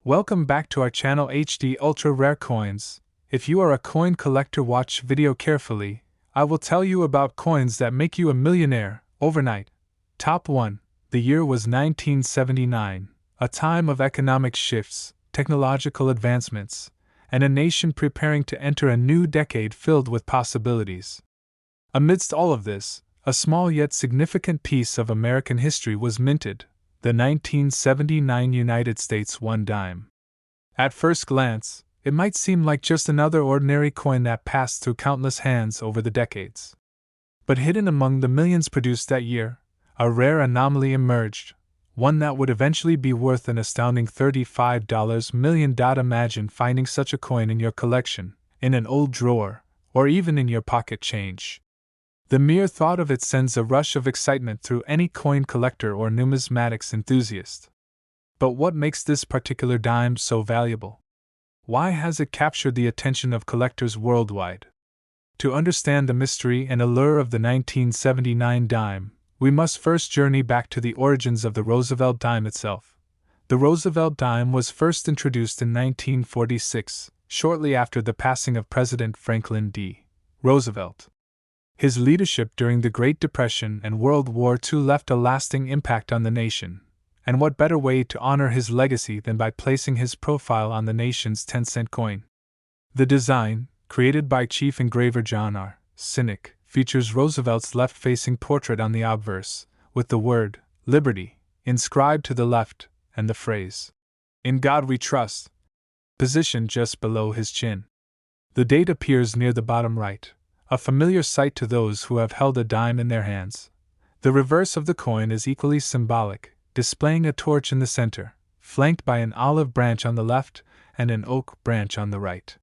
Welcome back to our channel HD Ultra Rare Coins. If you are a coin collector, watch video carefully. I will tell you about coins that make you a millionaire overnight. Top 1. The year was 1979, a time of economic shifts, technological advancements, and a nation preparing to enter a new decade filled with possibilities. Amidst all of this, a small yet significant piece of American history was minted: the 1979 United States $1 dime. At first glance, it might seem like just another ordinary coin that passed through countless hands over the decades. But hidden among the millions produced that year, a rare anomaly emerged, one that would eventually be worth an astounding $35 million. Imagine finding such a coin in your collection, in an old drawer, or even in your pocket change. The mere thought of it sends a rush of excitement through any coin collector or numismatics enthusiast. But what makes this particular dime so valuable? Why has it captured the attention of collectors worldwide? To understand the mystery and allure of the 1979 dime, we must first journey back to the origins of the Roosevelt dime itself. The Roosevelt dime was first introduced in 1946, shortly after the passing of President Franklin D. Roosevelt. His leadership during the Great Depression and World War II left a lasting impact on the nation, and what better way to honor his legacy than by placing his profile on the nation's 10-cent coin? The design, created by Chief Engraver John R. Sinek, features Roosevelt's left-facing portrait on the obverse, with the word "Liberty" inscribed to the left, and the phrase, "In God We Trust," positioned just below his chin. The date appears near the bottom right, a familiar sight to those who have held a dime in their hands. The reverse of the coin is equally symbolic, displaying a torch in the center, flanked by an olive branch on the left and an oak branch on the right.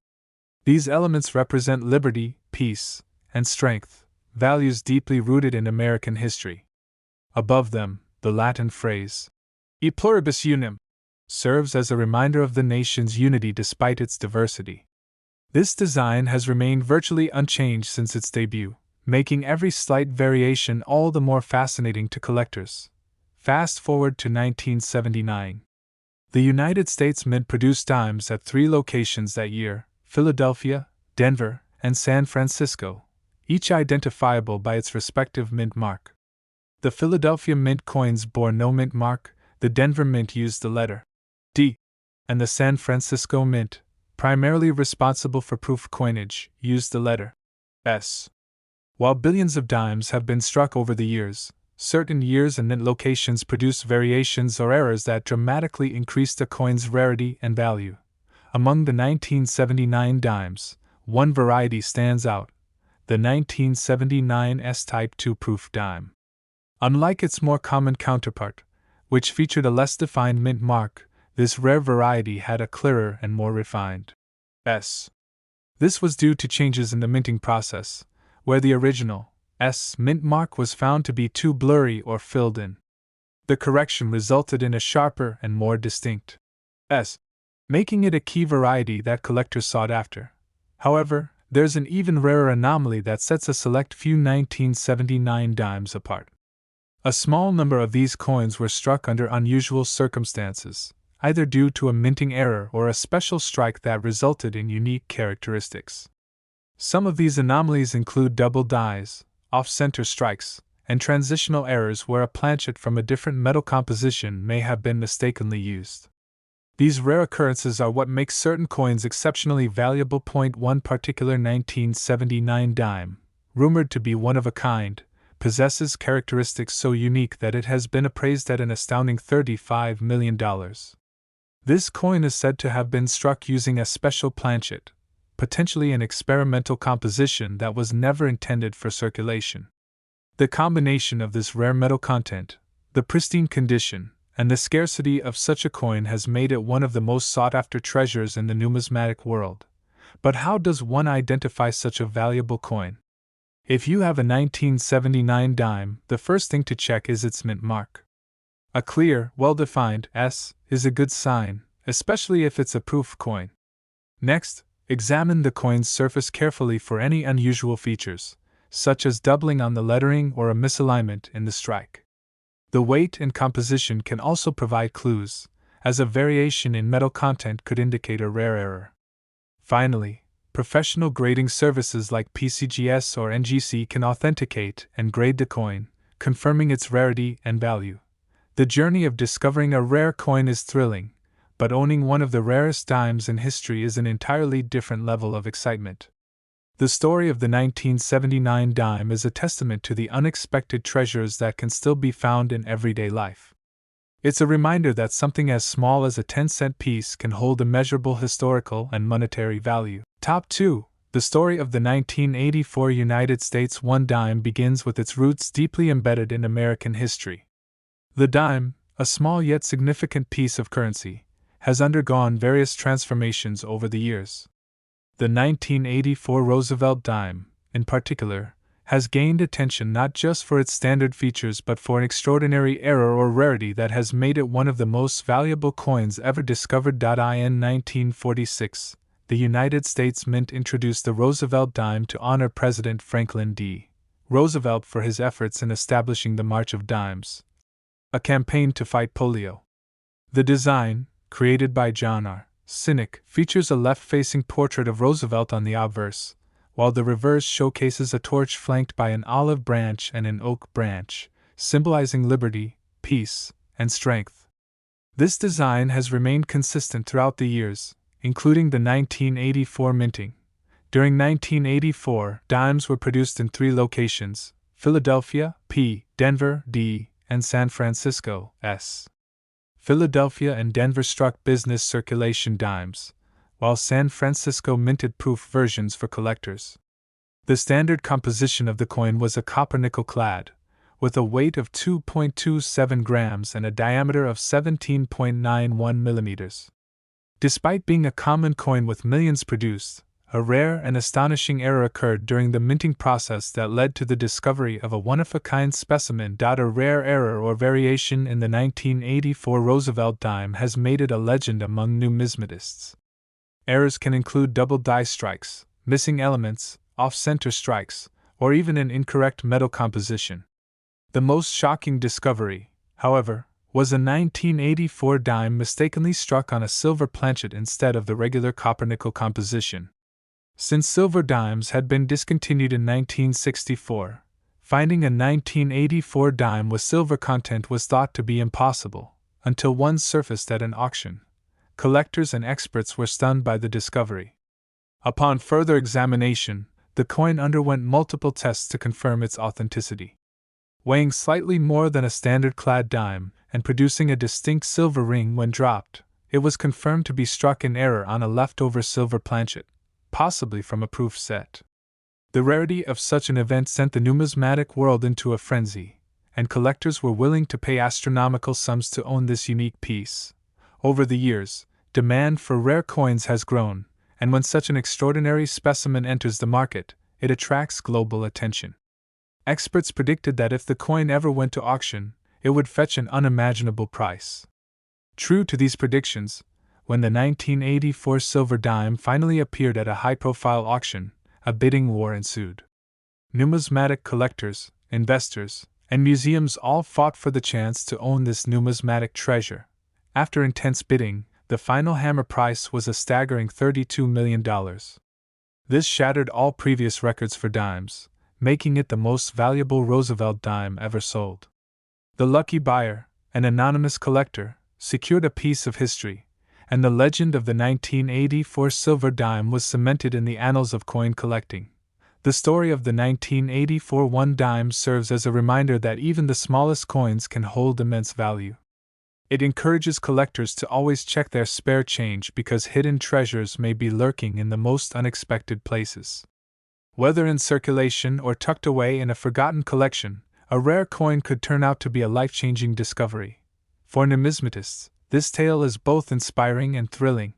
These elements represent liberty, peace, and strength, values deeply rooted in American history. Above them, the Latin phrase, "E pluribus unum," serves as a reminder of the nation's unity despite its diversity. This design has remained virtually unchanged since its debut, making every slight variation all the more fascinating to collectors. Fast forward to 1979. The United States Mint produced dimes at 3 locations that year: Philadelphia, Denver, and San Francisco, each identifiable by its respective mint mark. The Philadelphia Mint coins bore no mint mark, the Denver Mint used the letter D, and the San Francisco Mint, primarily responsible for proof coinage, used the letter S. While billions of dimes have been struck over the years, certain years and mint locations produce variations or errors that dramatically increase the coin's rarity and value. Among the 1979 dimes, one variety stands out: the 1979 S-Type 2 proof dime. Unlike its more common counterpart, which featured a less defined mint mark, this rare variety had a clearer and more refined S. This was due to changes in the minting process, where the original S mint mark was found to be too blurry or filled in. The correction resulted in a sharper and more distinct S, making it a key variety that collectors sought after. However, there's an even rarer anomaly that sets a select few 1979 dimes apart. A small number of these coins were struck under unusual circumstances, either due to a minting error or a special strike that resulted in unique characteristics. Some of these anomalies include double dies, off-center strikes, and transitional errors where a planchet from a different metal composition may have been mistakenly used. These rare occurrences are what makes certain coins exceptionally valuable. One particular 1979 dime, rumored to be one of a kind, possesses characteristics so unique that it has been appraised at an astounding $35 million. This coin is said to have been struck using a special planchet, potentially an experimental composition that was never intended for circulation. The combination of this rare metal content, the pristine condition, and the scarcity of such a coin has made it one of the most sought-after treasures in the numismatic world. But how does one identify such a valuable coin? If you have a 1979 dime, the first thing to check is its mint mark. A clear, well-defined S is a good sign, especially if it's a proof coin. Next, examine the coin's surface carefully for any unusual features, such as doubling on the lettering or a misalignment in the strike. The weight and composition can also provide clues, as a variation in metal content could indicate a rare error. Finally, professional grading services like PCGS or NGC can authenticate and grade the coin, confirming its rarity and value. The journey of discovering a rare coin is thrilling, but owning one of the rarest dimes in history is an entirely different level of excitement. The story of the 1979 dime is a testament to the unexpected treasures that can still be found in everyday life. It's a reminder that something as small as a 10-cent piece can hold immeasurable historical and monetary value. Top 2. The story of the 1984 United States $1 dime begins with its roots deeply embedded in American history. The dime, a small yet significant piece of currency, has undergone various transformations over the years. The 1984 Roosevelt Dime, in particular, has gained attention not just for its standard features but for an extraordinary error or rarity that has made it one of the most valuable coins ever discovered. In 1946, the United States Mint introduced the Roosevelt Dime to honor President Franklin D. Roosevelt for his efforts in establishing the March of Dimes, a campaign to fight polio. The design, created by John R. Cynic, features a left-facing portrait of Roosevelt on the obverse, while the reverse showcases a torch flanked by an olive branch and an oak branch, symbolizing liberty, peace, and strength. This design has remained consistent throughout the years, including the 1984 minting. During 1984, dimes were produced in 3 locations: Philadelphia, P., Denver, D., and San Francisco, S. Philadelphia and Denver struck business circulation dimes, while San Francisco minted proof versions for collectors. The standard composition of the coin was a copper-nickel clad, with a weight of 2.27 grams and a diameter of 17.91 millimeters. Despite being a common coin with millions produced, a rare and astonishing error occurred during the minting process that led to the discovery of a one-of-a-kind specimen. A rare error or variation in the 1984 Roosevelt dime has made it a legend among numismatists. Errors can include double die strikes, missing elements, off-center strikes, or even an incorrect metal composition. The most shocking discovery, however, was a 1984 dime mistakenly struck on a silver planchet instead of the regular copper-nickel composition. Since silver dimes had been discontinued in 1964, finding a 1984 dime with silver content was thought to be impossible, until one surfaced at an auction. Collectors and experts were stunned by the discovery. Upon further examination, the coin underwent multiple tests to confirm its authenticity. Weighing slightly more than a standard clad dime, and producing a distinct silver ring when dropped, it was confirmed to be struck in error on a leftover silver planchet, possibly from a proof set. The rarity of such an event sent the numismatic world into a frenzy, and collectors were willing to pay astronomical sums to own this unique piece. Over the years, demand for rare coins has grown, and when such an extraordinary specimen enters the market, it attracts global attention. Experts predicted that if the coin ever went to auction, it would fetch an unimaginable price. True to these predictions, when the 1984 silver dime finally appeared at a high-profile auction, a bidding war ensued. Numismatic collectors, investors, and museums all fought for the chance to own this numismatic treasure. After intense bidding, the final hammer price was a staggering $32 million. This shattered all previous records for dimes, making it the most valuable Roosevelt dime ever sold. The lucky buyer, an anonymous collector, secured a piece of history, and the legend of the 1984 silver dime was cemented in the annals of coin collecting. The story of the 1984 $1 dime serves as a reminder that even the smallest coins can hold immense value. It encourages collectors to always check their spare change because hidden treasures may be lurking in the most unexpected places. Whether in circulation or tucked away in a forgotten collection, a rare coin could turn out to be a life-changing discovery. For numismatists, this tale is both inspiring and thrilling.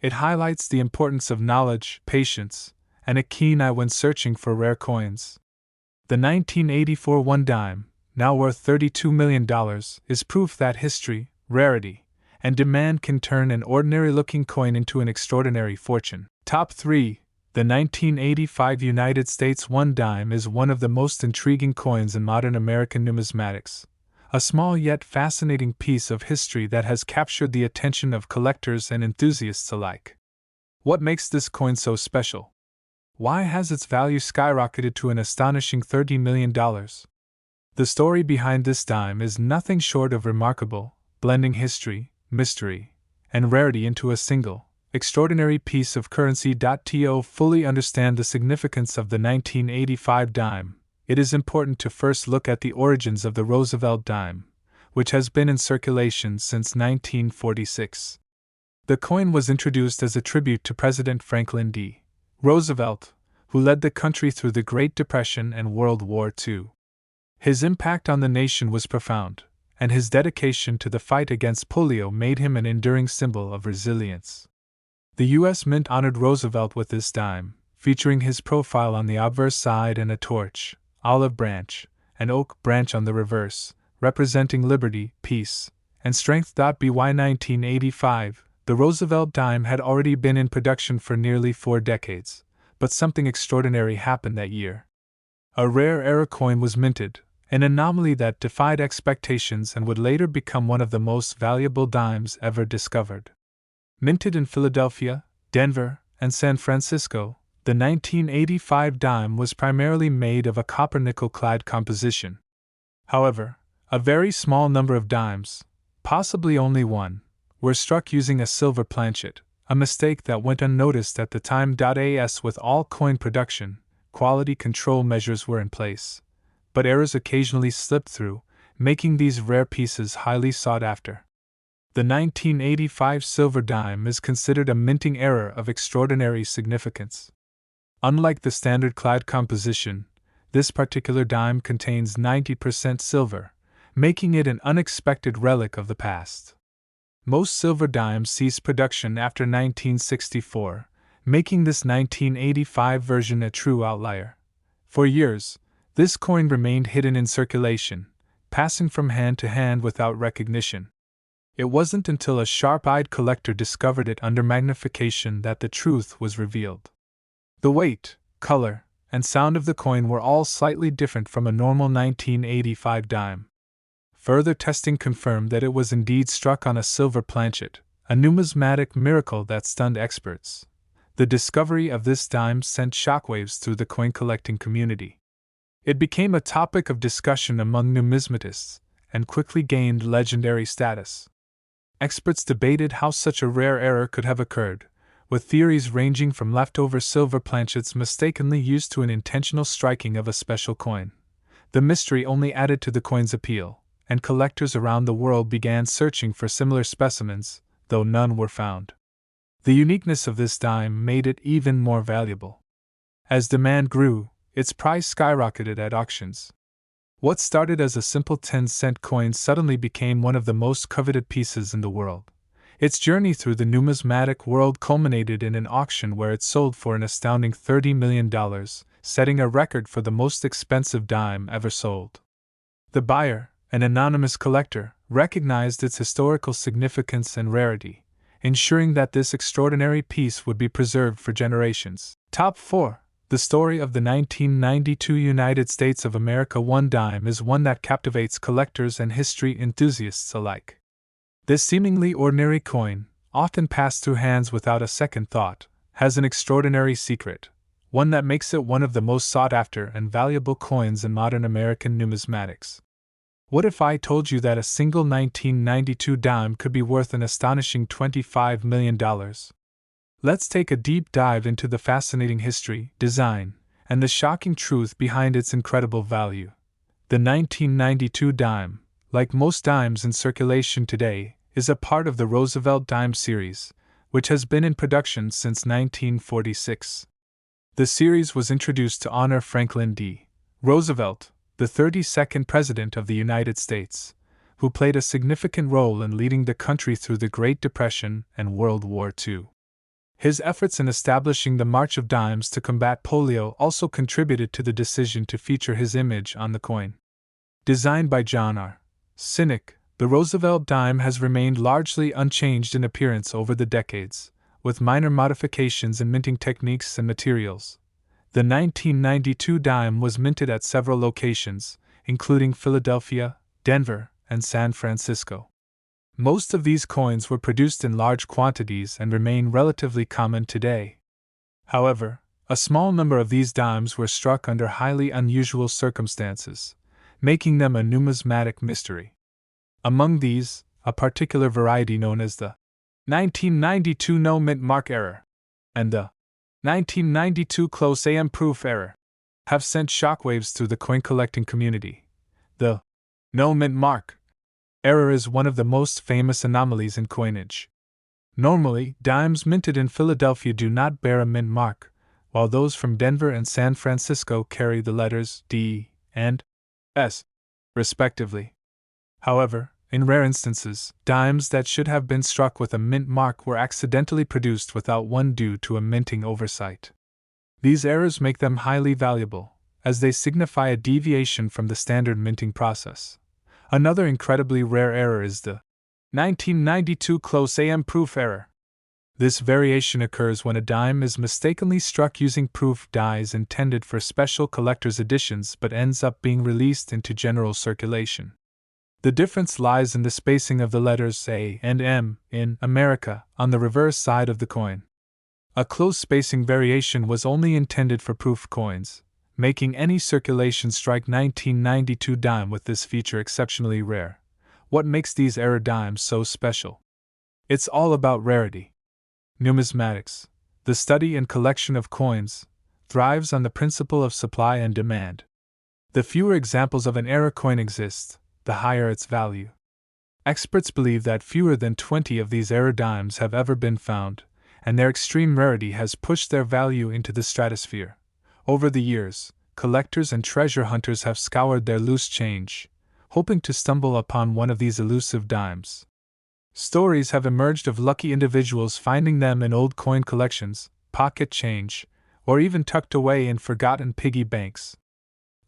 It highlights the importance of knowledge, patience, and a keen eye when searching for rare coins. The 1984 $1 dime, now worth $32 million, is proof that history, rarity, and demand can turn an ordinary-looking coin into an extraordinary fortune. Top 3. The 1985 United States $1 dime is one of the most intriguing coins in modern American numismatics. a small yet fascinating piece of history that has captured the attention of collectors and enthusiasts alike. What makes this coin so special? Why has its value skyrocketed to an astonishing $30 million? The story behind this dime is nothing short of remarkable, blending history, mystery, and rarity into a single, extraordinary piece of currency. To fully understand the significance of the 1985 dime, it is important to first look at the origins of the Roosevelt dime, which has been in circulation since 1946. The coin was introduced as a tribute to President Franklin D. Roosevelt, who led the country through the Great Depression and World War II. His impact on the nation was profound, and his dedication to the fight against polio made him an enduring symbol of resilience. The U.S. Mint honored Roosevelt with this dime, featuring his profile on the obverse side and a torch, olive branch, and oak branch on the reverse, representing liberty, peace, and strength. By 1985, the Roosevelt dime had already been in production for nearly 4 decades, but something extraordinary happened that year. A rare era coin was minted, an anomaly that defied expectations and would later become one of the most valuable dimes ever discovered. Minted in Philadelphia, Denver, and San Francisco, the 1985 dime was primarily made of a copper-nickel clad composition. However, a very small number of dimes, possibly only one, were struck using a silver planchet, a mistake that went unnoticed at the time. As with all coin production, quality control measures were in place, but errors occasionally slipped through, making these rare pieces highly sought after. The 1985 silver dime is considered a minting error of extraordinary significance. Unlike the standard clad composition, this particular dime contains 90% silver, making it an unexpected relic of the past. Most silver dimes ceased production after 1964, making this 1985 version a true outlier. For years, this coin remained hidden in circulation, passing from hand to hand without recognition. It wasn't until a sharp-eyed collector discovered it under magnification that the truth was revealed. The weight, color, and sound of the coin were all slightly different from a normal 1985 dime. Further testing confirmed that it was indeed struck on a silver planchet, a numismatic miracle that stunned experts. The discovery of this dime sent shockwaves through the coin collecting community. It became a topic of discussion among numismatists, and quickly gained legendary status. Experts debated how such a rare error could have occurred, with theories ranging from leftover silver planchets mistakenly used to an intentional striking of a special coin. The mystery only added to the coin's appeal, and collectors around the world began searching for similar specimens, though none were found. The uniqueness of this dime made it even more valuable. As demand grew, its price skyrocketed at auctions. What started as a simple 10-cent coin suddenly became one of the most coveted pieces in the world. Its journey through the numismatic world culminated in an auction where it sold for an astounding $30 million, setting a record for the most expensive dime ever sold. The buyer, an anonymous collector, recognized its historical significance and rarity, ensuring that this extraordinary piece would be preserved for generations. Top 4. The story of the 1992 United States of America 1 dime is one that captivates collectors and history enthusiasts alike. This seemingly ordinary coin, often passed through hands without a second thought, has an extraordinary secret, one that makes it one of the most sought-after and valuable coins in modern American numismatics. What if I told you that a single 1992 dime could be worth an astonishing $25 million? Let's take a deep dive into the fascinating history, design, and the shocking truth behind its incredible value. The 1992 dime, like most dimes in circulation today, is a part of the Roosevelt Dime series, which has been in production since 1946. The series was introduced to honor Franklin D. Roosevelt, the 32nd President of the United States, who played a significant role in leading the country through the Great Depression and World War II. His efforts in establishing the March of Dimes to combat polio also contributed to the decision to feature his image on the coin. Designed by John R. Sinek, the Roosevelt dime has remained largely unchanged in appearance over the decades, with minor modifications in minting techniques and materials. The 1992 dime was minted at several locations, including Philadelphia, Denver, and San Francisco. Most of these coins were produced in large quantities and remain relatively common today. However, a small number of these dimes were struck under highly unusual circumstances, making them a numismatic mystery. Among these, a particular variety known as the 1992 no mint mark error and the 1992 close AM proof error have sent shockwaves through the coin collecting community. The no mint mark error is one of the most famous anomalies in coinage. Normally, dimes minted in Philadelphia do not bear a mint mark, while those from Denver and San Francisco carry the letters D and S, respectively. However, in rare instances, dimes that should have been struck with a mint mark were accidentally produced without one due to a minting oversight. These errors make them highly valuable, as they signify a deviation from the standard minting process. Another incredibly rare error is the 1992 close AM proof error. This variation occurs when a dime is mistakenly struck using proof dies intended for special collector's editions but ends up being released into general circulation. The difference lies in the spacing of the letters A and M in America on the reverse side of the coin. A close spacing variation was only intended for proof coins, making any circulation strike 1992 dime with this feature exceptionally rare. What makes these error dimes so special? It's all about rarity. Numismatics, the study and collection of coins, thrives on the principle of supply and demand. The fewer examples of an error coin exist, the higher its value. Experts believe that fewer than 20 of these error dimes have ever been found, and their extreme rarity has pushed their value into the stratosphere. Over the years, collectors and treasure hunters have scoured their loose change, hoping to stumble upon one of these elusive dimes. Stories have emerged of lucky individuals finding them in old coin collections, pocket change, or even tucked away in forgotten piggy banks.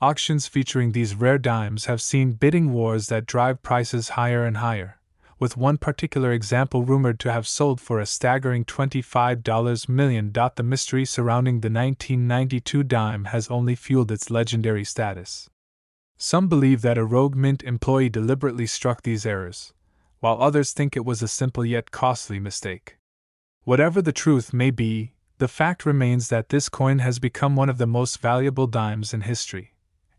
Auctions featuring these rare dimes have seen bidding wars that drive prices higher and higher, with one particular example rumored to have sold for a staggering $25 million. The mystery surrounding the 1992 dime has only fueled its legendary status. Some believe that a rogue mint employee deliberately struck these errors, while others think it was a simple yet costly mistake. Whatever the truth may be, the fact remains that this coin has become one of the most valuable dimes in history.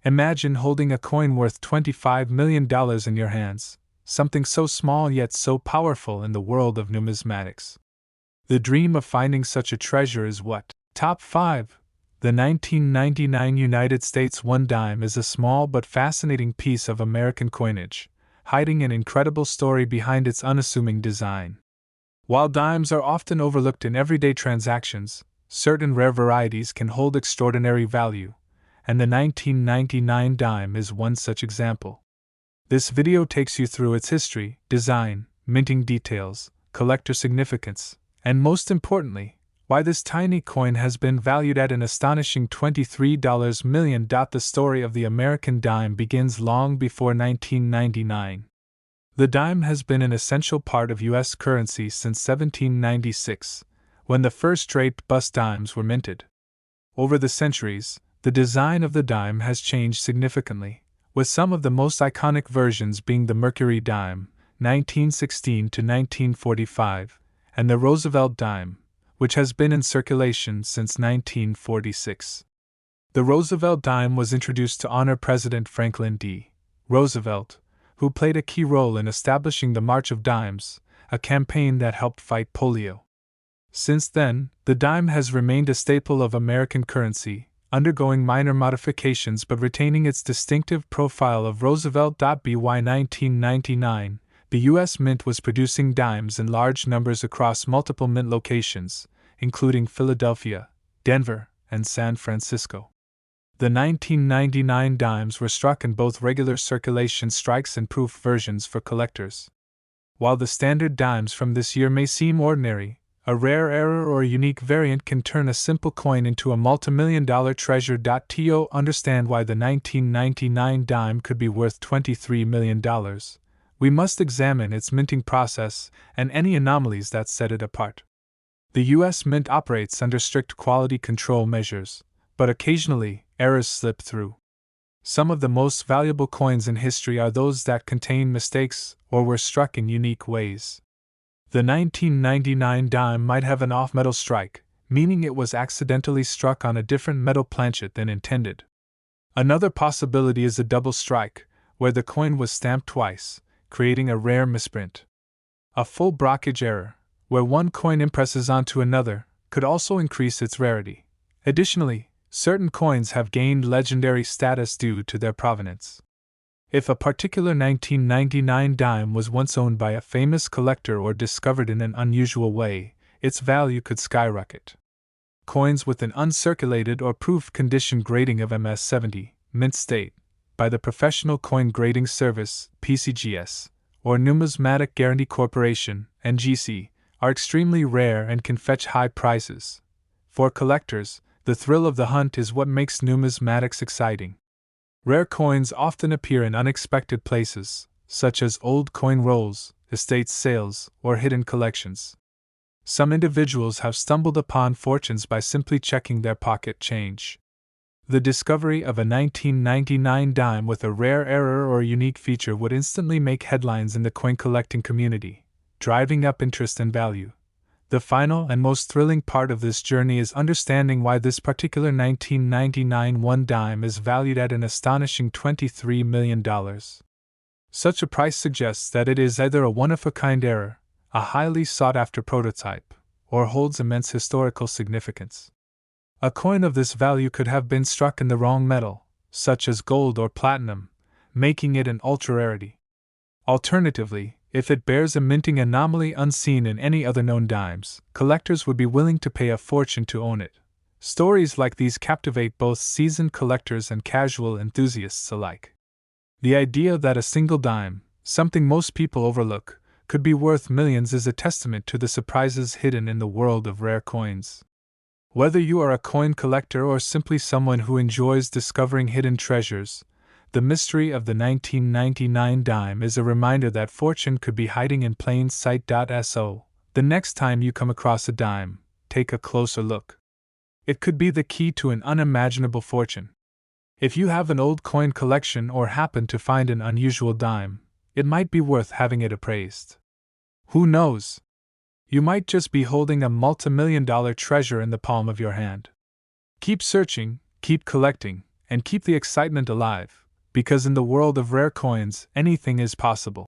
Imagine holding a coin worth $25 million in your hands, something so small yet so powerful in the world of numismatics. The dream of finding such a treasure is what? Top 5. The 1999 United States 1 dime is a small but fascinating piece of American coinage, hiding an incredible story behind its unassuming design. While dimes are often overlooked in everyday transactions, certain rare varieties can hold extraordinary value, and the 1999 dime is one such example. This video takes you through its history, design, minting details, collector significance, and most importantly, why this tiny coin has been valued at an astonishing $23 million. The story of the American dime begins long before 1999. The dime has been an essential part of U.S. currency since 1796, when the first draped bust dimes were minted. Over the centuries, the design of the dime has changed significantly, with some of the most iconic versions being the Mercury dime, 1916 to 1945, and the Roosevelt dime, which has been in circulation since 1946. The Roosevelt dime was introduced to honor President Franklin D. Roosevelt, who played a key role in establishing the March of Dimes, a campaign that helped fight polio. Since then, the dime has remained a staple of American currency, undergoing minor modifications but retaining its distinctive profile of Roosevelt. By 1999, the U.S. Mint was producing dimes in large numbers across multiple mint locations, including Philadelphia, Denver, and San Francisco. The 1999 dimes were struck in both regular circulation strikes and proof versions for collectors. While the standard dimes from this year may seem ordinary, a rare error or a unique variant can turn a simple coin into a multimillion-dollar treasure. To understand why the 1999 dime could be worth $23 million, we must examine its minting process and any anomalies that set it apart. The U.S. Mint operates under strict quality control measures, but occasionally, errors slip through. Some of the most valuable coins in history are those that contain mistakes or were struck in unique ways. The 1999 dime might have an off-metal strike, meaning it was accidentally struck on a different metal planchet than intended. Another possibility is a double strike, where the coin was stamped twice, creating a rare misprint. A full blockage error, where one coin impresses onto another, could also increase its rarity. Additionally, certain coins have gained legendary status due to their provenance. If a particular 1999 dime was once owned by a famous collector or discovered in an unusual way, its value could skyrocket. Coins with an uncirculated or proved condition grading of MS-70, mint state, by the Professional Coin Grading Service, PCGS, or Numismatic Guarantee Corporation, NGC, are extremely rare and can fetch high prices. For collectors, the thrill of the hunt is what makes numismatics exciting. Rare coins often appear in unexpected places, such as old coin rolls, estate sales, or hidden collections. Some individuals have stumbled upon fortunes by simply checking their pocket change. The discovery of a 1999 dime with a rare error or unique feature would instantly make headlines in the coin collecting community, driving up interest and value. The final and most thrilling part of this journey is understanding why this particular 1999 one dime is valued at an astonishing $23 million. Such a price suggests that it is either a one-of-a-kind error, a highly sought-after prototype, or holds immense historical significance. A coin of this value could have been struck in the wrong metal, such as gold or platinum, making it an ultra-rarity. Alternatively, if it bears a minting anomaly unseen in any other known dimes, collectors would be willing to pay a fortune to own it. Stories like these captivate both seasoned collectors and casual enthusiasts alike. The idea that a single dime, something most people overlook, could be worth millions is a testament to the surprises hidden in the world of rare coins. Whether you are a coin collector or simply someone who enjoys discovering hidden treasures, the mystery of the 1999 dime is a reminder that fortune could be hiding in plain sight. So, the next time you come across a dime, take a closer look. It could be the key to an unimaginable fortune. If you have an old coin collection or happen to find an unusual dime, it might be worth having it appraised. Who knows? You might just be holding a multimillion-dollar treasure in the palm of your hand. Keep searching, keep collecting, and keep the excitement alive, because in the world of rare coins, anything is possible.